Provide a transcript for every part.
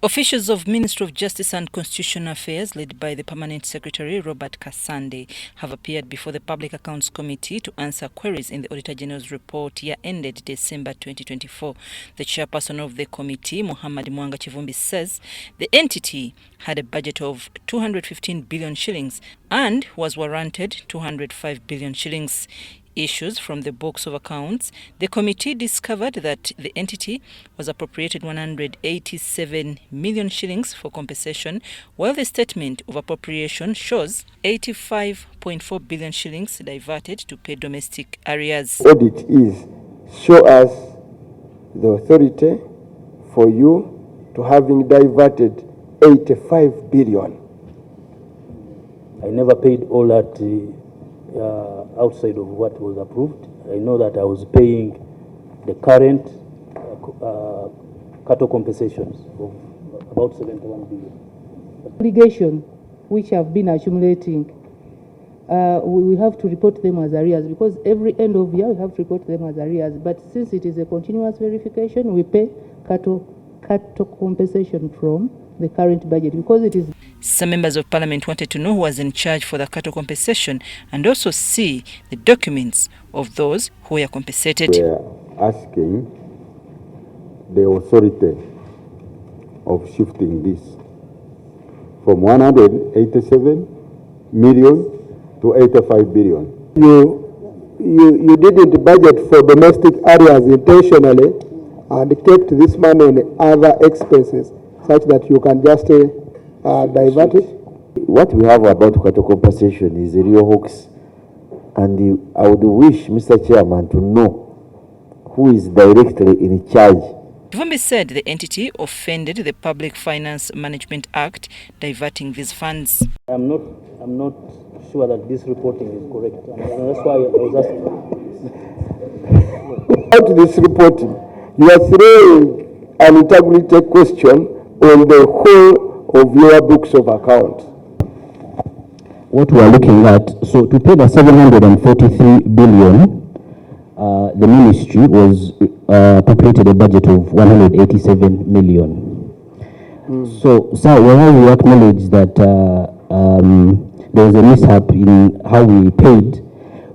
Officials of Ministry of Justice and Constitutional Affairs, led by the Permanent Secretary Robert Kasande, have appeared before the Public Accounts Committee to answer queries in the Auditor General's report year-ended December 2024. The chairperson of the committee, Muhamad Muwanga Kivumbi, says the entity had a budget of 215 billion shillings and was warranted 205 billion shillings. Issues from the books of accounts, the committee discovered that the entity was appropriated 187 million shillings for compensation, while the statement of appropriation shows 85.4 billion shillings diverted to pay domestic arrears. Audit is show us the authority for you to having diverted 85 billion. I never paid all that outside of what was approved. I know that I was paying the current cattle compensations of about 71 billion. Obligations which have been accumulating, we have to report them as arrears, because every end of year we have to report them as arrears. But since it is a continuous verification, we pay cattle compensation from the current budget, because it is. Some members of parliament wanted to know who was in charge for the cattle compensation and also see the documents of those who were compensated. We are asking the authority of shifting this from 187 million to 85 billion. You didn't budget for domestic areas intentionally and kept this money on other expenses, such that you can just divert it. What we have about cattle compensation is a real hoax, and I would wish Mr. Chairman to know who is directly in charge. Kivumbi said the entity offended the Public Finance Management Act, diverting these funds. I'm not sure that this reporting is correct, and that's why I was asking. About this reporting, you are throwing an integrity question on the whole of your books of account. What we are looking at, so to pay the 743 billion, the ministry was appropriated a budget of 187 million. So, sir, we acknowledge that there was a mishap in how we paid.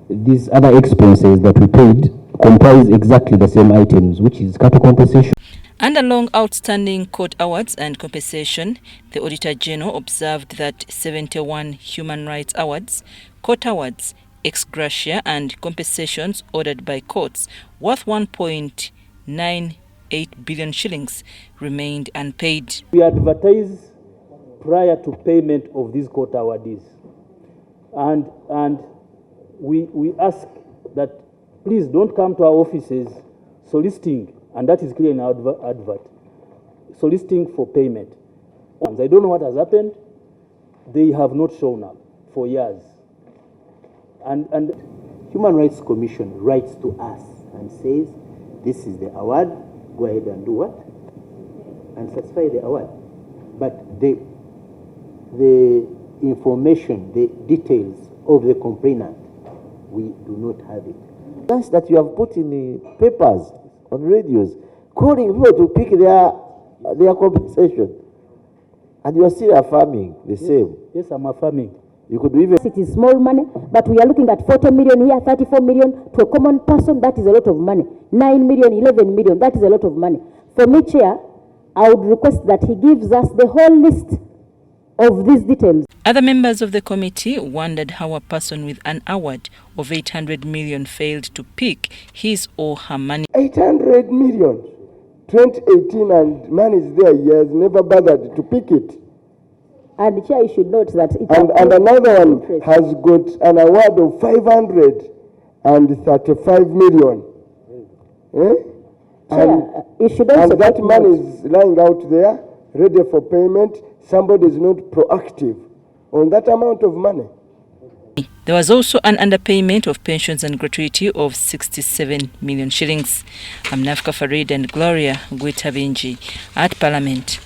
These other expenses that we paid comprise exactly the same items, which is cattle compensation. And along outstanding court awards and compensation, the Auditor General observed that 71 human rights awards, court awards, ex gratia and compensations ordered by courts worth 1.98 billion shillings remained unpaid. We advertise prior to payment of these court awardees, and we ask that please don't come to our offices soliciting, and that is clear in our advert, soliciting for payment. I don't know what has happened. They have not shown up for years. And Human Rights Commission writes to us and says, this is the award, go ahead and do what? And satisfy the award. But the information, the details of the complainant, we do not have it. That's that you have put in the papers, on radios, calling people to pick their compensation. And you are still affirming the same. Yes, I'm affirming. You could even... It is small money, but we are looking at 40 million here, 34 million. To a common person, that is a lot of money. 9 million, 11 million, that is a lot of money. For me, Chair, I would request that he gives us the whole list of these details. Other members of the committee wondered how a person with an award of 800 million failed to pick his or her money. 800 million, 2018, and money is there. He has never bothered to pick it. And the Chair, you should note that it and another one has got an award of 535 million. Chair, you should also and that money is lying out there, ready for payment. Somebody is not proactive on that amount of money. There was also an underpayment of pensions and gratuity of 67 million shillings. I'm Nafka Farid and Gloria Gwitabinji at Parliament.